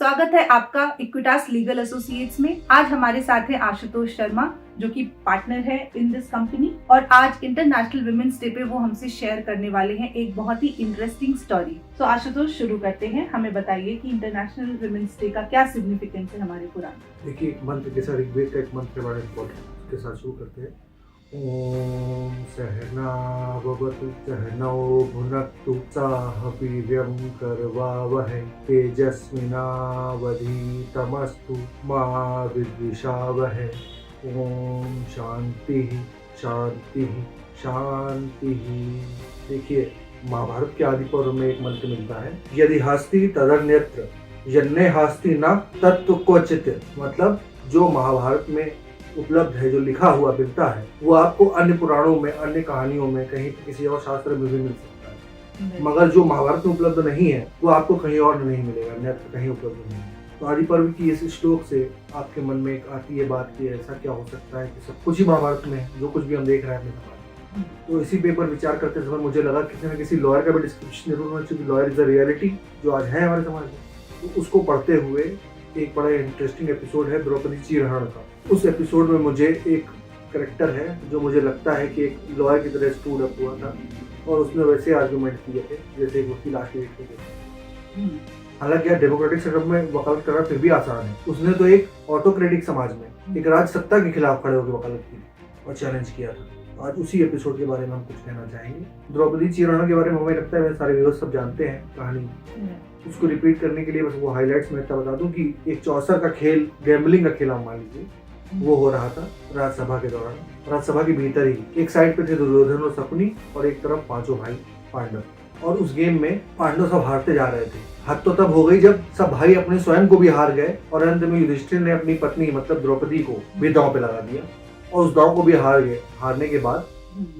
स्वागत है आपका इक्विटास लीगल एसोसिएट्स में। आज हमारे साथ है आशुतोष शर्मा जो कि पार्टनर है इन दिस कंपनी और आज इंटरनेशनल वुमेन्स डे पे वो हमसे शेयर करने वाले हैं एक बहुत ही इंटरेस्टिंग स्टोरी। तो आशुतोष शुरू करते हैं, हमें बताइए कि इंटरनेशनल वुमेन्स डे का क्या सिग्निफिकेंस है हमारे पुराने। देखिए, एक मंत्र के साथ ऋग्वेद का एक मंत्र बड़ा इम्पोर्टेंट के साथ शुरू करते हैं। ओम सहना भवतु सहनौ भुनक्तु सह वीर्यं करवावहै तेजस्विनावधीतमस्तु मा विद्विषावहै। ओम शांति शांति शांति। देखिए, महाभारत के आदि पर्व में एक मंत्र मिलता है, यदि हास्ति तदन्यत्र यन्ने हास्ति न तत्व क्वचित्। मतलब जो महाभारत में उपलब्ध है, जो लिखा हुआ मिलता है, वो आपको अन्य पुराणों में, अन्य कहानियों में, कहीं किसी और शास्त्र में भी मिल सकता है, मगर जो महाभारत में उपलब्ध नहीं है वो आपको कहीं और नहीं मिलेगा, अन्यत्र कहीं उपलब्ध नहीं है। तो आदि पर्व की इस श्लोक से आपके मन में एक आती है बात कि ऐसा क्या हो सकता है कि सब कुछ ही महाभारत में है, जो कुछ भी हम देख रहे हैं अपने समाज में। तो इसी पेपर विचार करते समय मुझे लगा किसी न किसी लॉयर का भी डिस्क्रिप्शन जरूर होना चाहिए। लॉयर इज अ रियलिटी जो आज है हमारे समाज में। तो उसको पढ़ते हुए एक बड़ा इंटरेस्टिंग एपिसोड है द्रौपदी चीरहरण का। उस एपिसोड में मुझे एक करेक्टर है जो मुझे लगता है कि एक लॉयर की तरह स्टूड अप हुआ था और उसने वैसे आर्गुमेंट किए थे जैसे एक वकील आर्टिस्ट थे। हालांकि यार डेमोक्रेटिक सेटअप में वकालत करना फिर भी आसान है। उसने तो एक ऑटोक्रेटिक समाज में एक राज सत्ता के खिलाफ खड़े होकर वकालत की और चैलेंज किया था। आज उसी एपिसोड के बारे में हम कुछ कहना चाहेंगे। द्रौपदी चीरहरण के बारे में हमें लगता है मेरे सारे व्यूअर्स सब जानते हैं कहानी। उसको रिपीट करने के लिए बस वो हाइलाइट्स में इतना बता दूं कि एक चौसर का खेल, गैम्बलिंग का खेल हम मान लीजिए, वो हो रहा था राज्यसभा के दौरान। राज्यसभा के भीतर ही एक साइड पे थे दुर्योधन और शकुनी और एक तरफ पांचों भाई पांडव। और उस गेम में पांडव सब हारते जा रहे थे। हद तो तब हो गई जब सब भाई अपने स्वयं को भी हार गए और अंत में युधिष्ठिर ने अपनी पत्नी मतलब द्रौपदी को भी दांव पे लगा दिया और उस दांव को भी हार गए। हारने के बाद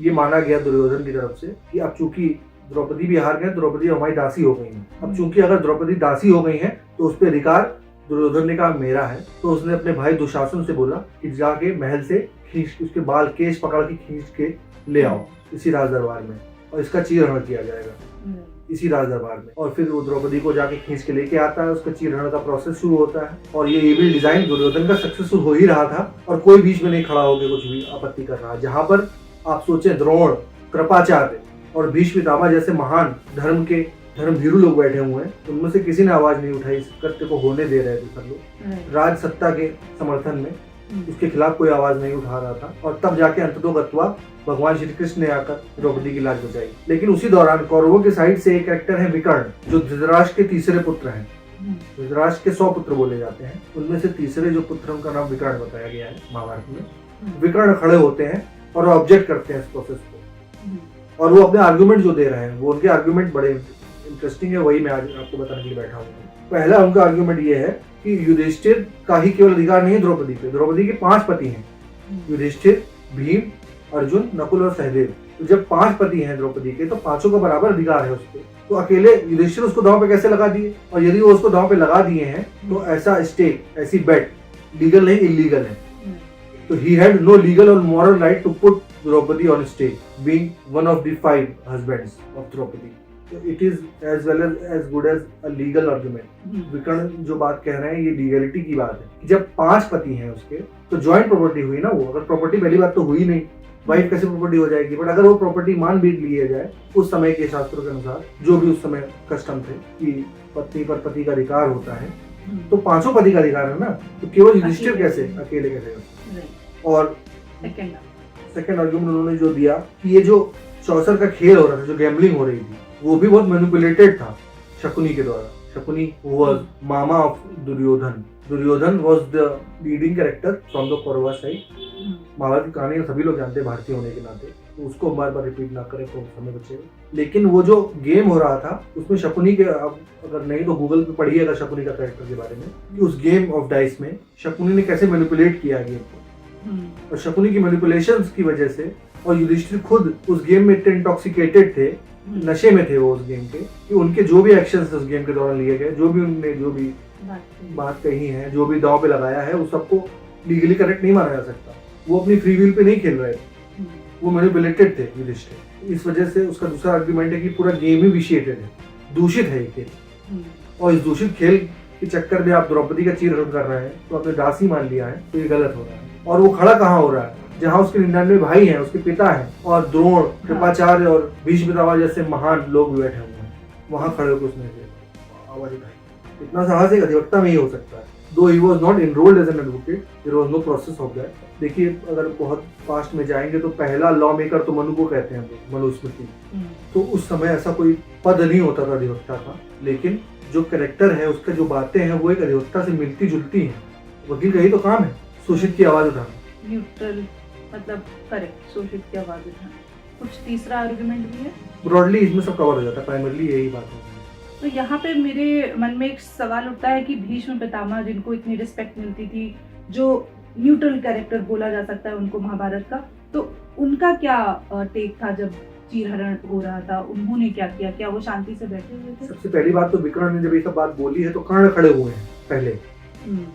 ये माना गया दुर्योधन की तरफ से कि अब चूंकि द्रौपदी भी हार गए, द्रौपदी हमारी दासी हो गई है। अब चूंकि अगर द्रौपदी दासी हो गई है तो उस पर अधिकार दुर्योधन ने कहा मेरा है। तो उसने अपने भाई दुशासन से बोला कि जाके महल से खींच उसके बाल केश पकड़ के खींच के ले आओ इसी राज दरबार में और इसका चीरहरण किया जाएगा इसी राज दरबार में। और फिर वो द्रौपदी को जाके खींच के लेके आता है। उसका चीरहरण का प्रोसेस शुरू होता है और ये इविल डिजाइन दुर्योधन का सक्सेसफुल हो ही रहा था और कोई बीच में नहीं खड़ा होकर कुछ भी आपत्ति कर रहा। जहां पर आप सोचे द्रोण, कृपाचार्य और भीष्म पितामह जैसे महान धर्मभीरू लोग बैठे हुए हैं, उनमें से किसी ने आवाज नहीं उठाई। इस कृत्य को होने दे रहे थे सब लोग राज सत्ता के समर्थन में, उसके खिलाफ कोई आवाज नहीं उठा रहा था। और तब जाके अंततोगत्वा भगवान श्री कृष्ण ने आकर द्रौपदी की लाज बचाई। लेकिन उसी दौरान कौरवों के साइड से एक कैरेक्टर है विकर्ण, जो धृतराष्ट्र के तीसरे पुत्र हैं। धृतराष्ट्र के 100 पुत्र बोले जाते हैं, उनमें से तीसरे जो पुत्र उनका नाम विकर्ण बताया गया है महाभारत में। विकर्ण खड़े होते हैं और ऑब्जेक्ट करते हैं इस प्रोसेस को और वो अपने आर्गुमेंट जो दे रहे हैं वो उनके आर्गुमेंट बड़े इंटरेस्टिंग है। वही मैं आज आपको बताने के लिए बैठा हूँ। पहला उनका आर्गुमेंट ये है कि युधिष्ठिर का ही केवल अधिकार नहीं है द्रौपदी पे। द्रौपदी के 5 पति हैं, युधिष्ठिर, भीम, अर्जुन, नकुल और सहदेव। तो जब 5 पति हैं द्रौपदी के तो पांचों का बराबर अधिकार है उसको। तो अकेले युधिष्ठिर उसको दांव पे कैसे लगा दिए? और यदि वो उसको दांव पे लगा दिए हैं तो ऐसा स्टेक, ऐसी बेट लीगल नहीं इलीगल है। तो he had no legal or moral right to put Draupadi on stake, being one of the 5 husbands of Draupadi. So it is as well as good as a legal argument. विकर्ण जो बात कह रहे हैं ये legality की बात है। जब 5 पति हैं उसके तो जॉइंट प्रॉपर्टी हुई ना। वो अगर प्रॉपर्टी पहली बात तो हुई नहीं, वाइफ कैसे प्रॉपर्टी हो जाएगी? बट अगर वो प्रॉपर्टी मान भी लिया जाए उस समय के शास्त्रों के अनुसार, जो भी उस समय कस्टम थे कि पत्नी पर पति का अधिकार होता है, तो 5 पति का अधिकार है ना। तो केवल युधिष्ठिर कैसे अकेले कैसे? और सेकंड आर्गुमेंट उन्होंने जो दिया कि ये जो चौसर का खेल हो रहा था, जो गैम्बलिंग हो रही थी, वो भी बहुत मैनिपुलेटेड था शकुनी के द्वारा। Shakuni was mama of Duryodhan. Duryodhan was the leading character from the Kaurava side. Mahabharat की कहानी सभी लोग जानते हैं भारतीय होने के नाते, तो उसको बार बार रिपीट ना करें तो समय बचेगा। लेकिन वो जो गेम हो रहा था उसमें शकुनी के, अगर नहीं तो गूगल पे पढ़िएगा शकुनी का कैरेक्टर के बारे में, उस गेम ऑफ डाइस में शकुनी ने कैसे मैनिपुलेट किया गेम को। और शकुनी की मैनिपुलेशंस की वजह से, और युधिष्ठिर खुद उस गेम में इतने इंटॉक्सिकेटेड थे, नशे में थे वो उस गेम के, कि उनके जो भी एक्शंस उस गेम के दौरान लिए गए, जो भी उन्होंने जो भी बात कही है, जो भी दांव पे लगाया है, वो सबको लीगली करेक्ट नहीं माना जा सकता। वो अपनी फ्री विल पे नहीं खेल रहे थे, वो मैनिपुलेटेड थे युधिष्ठिर। इस वजह से उसका दूसरा आर्गुमेंट है कि पूरा गेम ही विशिएटेड है, दूषित है ये खेल। और इस दूषित खेल के चक्कर में आप द्रौपदी का चीरहरण कर रहे हैं तो आपने दासी मान लिया है, तो ये गलत हो रहा है। और वो खड़ा कहाँ हो रहा है, जहाँ उसके 99 भाई हैं, उसके पिता हैं, और द्रोण, कृपाचार्य और भीष्म पितामह जैसे महान लोग भी बैठे हुए हैं, वहां खड़े होकर उसने आवाज उठाई। इतना साहस एक अधिवक्ता में ही हो सकता है। Though he was not enrolled as an advocate, there was no process of that. देखिए, अगर बहुत पास्ट में जाएंगे तो पहला लॉ मेकर तो मनु को कहते हैं हम लोग, मनुस्मृति। तो उस समय ऐसा कोई पद नहीं होता था अधिवक्ता का, लेकिन जो कैरेक्टर है, उसका जो बातें हैं, वो एक अधिवक्ता से मिलती जुलती हैं। वकील का ही तो काम है शोषित की आवाज उठाना। न्यूट्रल मतलब करेक्ट, शोषित की आवाज उठाना। कुछ तीसरा आर्गुमेंट भी है? ब्रॉडली इसमें सब कवर हो जाता है, प्राइमरली यही बात है। तो यहाँ पे मेरे मन में एक सवाल उठता है कि भीष्म पितामह जिनको इतनी रिस्पेक्ट मिलती थी, जो न्यूट्रल कैरेक्टर बोला जा सकता है उनको महाभारत का, तो उनका क्या टेक था जब चीरहरण हो रहा था? उन्होंने क्या किया? क्या वो शांति से बैठे हुए थे? सबसे पहली बात तो विकर्ण ने जब ये सब बात बोली है तो कर्ण खड़े हुए हैं। पहले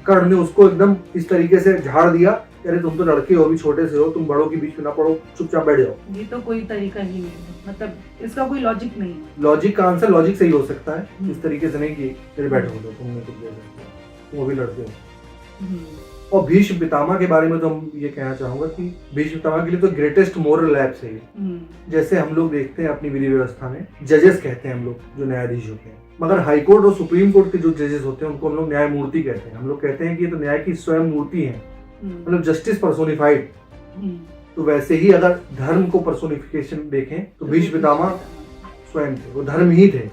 कर्ण ने उसको एकदम इस तरीके से झाड़ दिया, अरे तुम तो लड़के हो, अभी छोटे से हो, तुम बड़ों के बीच में ना पड़ो, चुपचाप बैठ जाओ। ये तो कोई तरीका ही नहीं है, मतलब इसका कोई लॉजिक नहीं है। लॉजिक का आंसर लॉजिक से ही हो सकता है, इस तरीके से नहीं कि तेरे बैठो दो, तुमने कुछ दे सकते हो, तुम अभी लड़के हो। और भीष्म पितामह के बारे में तो हम ये कहना चाहूंगा कि भीष्म पितामह के लिए तो ग्रेटेस्ट मोरल लैब्स है ये। जैसे हम लोग देखते हैं अपनी विधि व्यवस्था में जजेस कहते हैं हम लोग, जो न्यायाधीश होते हैं, मगर हाई कोर्ट और सुप्रीम कोर्ट के जो जजेस होते हैं उनको हम लोग न्यायमूर्ति कहते हैं। हम लोग कहते हैं कि ये तो न्याय की स्वयं मूर्ति है, मतलब जस्टिस पर्सोनिफाइड। तो वैसे ही अगर धर्म को पर्सोनिफिकेशन देखें तो भीष्म पितामह स्वयं थे, वो धर्म ही थे,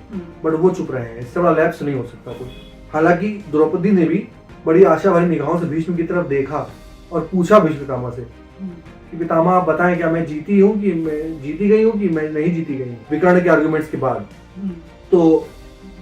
बट वो चुप रहे हैं। इससे बड़ा लैप्स नहीं हो सकता कुछ। हालांकि द्रौपदी ने भी बड़ी आशा भरी निगाहों से भीष्म की तरफ देखा और पूछा भीष्म पितामह से कि पितामह आप बताएं, क्या मैं जीती हूँ कि मैं जीती गई हूँ कि मैं नहीं जीती गई हूँ, विकर्ण के आर्गुमेंट्स के बाद। तो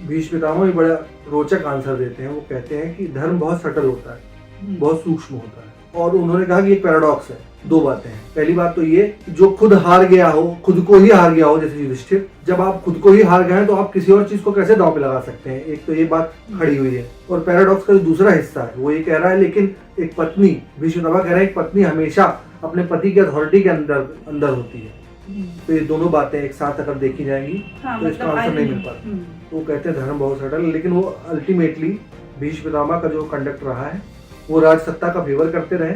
भीष्म पितामह भी बड़ा रोचक आंसर देते हैं। वो कहते हैं कि धर्म बहुत सटल होता है, बहुत सूक्ष्म होता है, और उन्होंने कहा कि एक पैराडॉक्स है। दो बातें हैं। पहली बात तो ये कि जो खुद हार गया हो, खुद को ही हार गया हो, जैसे युधिष्ठिर, जब आप खुद को ही हार गए हैं तो आप किसी और चीज को कैसे दांव पे लगा सकते हैं? एक तो ये बात खड़ी हुई है। और पैराडॉक्स का जो दूसरा हिस्सा है वो ये कह रहा है, लेकिन एक पत्नी, भीष्म पितामह कह रहे हैं, एक पत्नी हमेशा अपने पति की अथॉरिटी के अंदर होती है। तो ये दोनों बातें एक साथ अगर देखी जाएंगी तो इसका आंसर नहीं मिल पाता। तो कहते हैं धर्म बहुत सटल, लेकिन वो अल्टीमेटली भीष्म पितामह का जो कंडक्ट रहा है वो राज सत्ता का फेवर करते रहे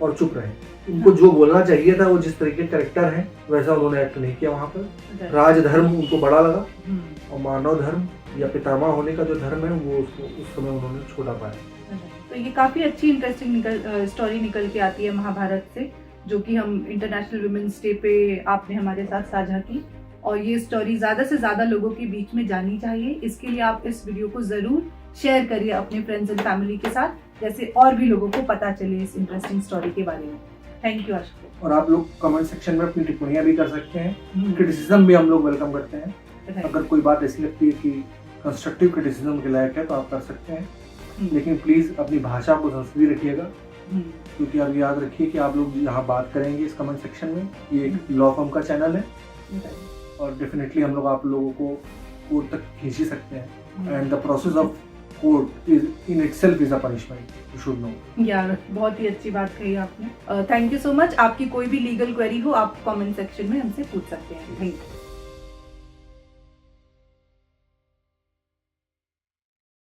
और चुप रहे। उनको जो बोलना चाहिए था, वो जिस तरीके कैरेक्टर है वैसा उन्होंने एक्ट नहीं किया वहां पर। राजधर्म उनको बड़ा लगा और मानव धर्म या पितामह होने का जो धर्म है वो उसको उस समय उन्होंने छोड़ा पाया। तो ये काफी अच्छी इंटरेस्टिंग स्टोरी निकल के आती है महाभारत से, जो कि हम इंटरनेशनल वुमेन्स डे पे आपने हमारे साथ साझा की। और ये स्टोरी ज्यादा से ज्यादा लोगों के बीच में जानी चाहिए। इसके लिए आप इस वीडियो को जरूर शेयर करिए अपने फ्रेंड्स एंड फैमिली के साथ, जैसे और भी लोगों को पता चले इस इंटरेस्टिंग स्टोरी के बारे में। Thank you Ashutosh. और आप लोग कमेंट सेक्शन में अपनी टिप्पणियां भी कर सकते हैं, क्रिटिसिज्म भी हम लोग वेलकम करते हैं। अगर कोई बात ऐसी लगती है कि कंस्ट्रक्टिव क्रिटिसिज्म के लायक है तो आप कर सकते हैं, लेकिन प्लीज अपनी भाषा को संस्कृति रखिएगा, क्योंकि आप याद रखिए कि आप लोग यहाँ बात करेंगे इस कमेंट सेक्शन में, ये एक लॉ फर्म का चैनल है और डेफिनेटली हम लोग आप लोगों को कोर्ट तक खींच ही सकते हैं। And the process of court is in itself is a punishment, you should know. यार बहुत ही अच्छी बात कही आपने। Thank you so much. आपकी कोई भी लीगल क्वेरी हो आप कमेंट सेक्शन में हमसे पूछ सकते हैं। Thank you.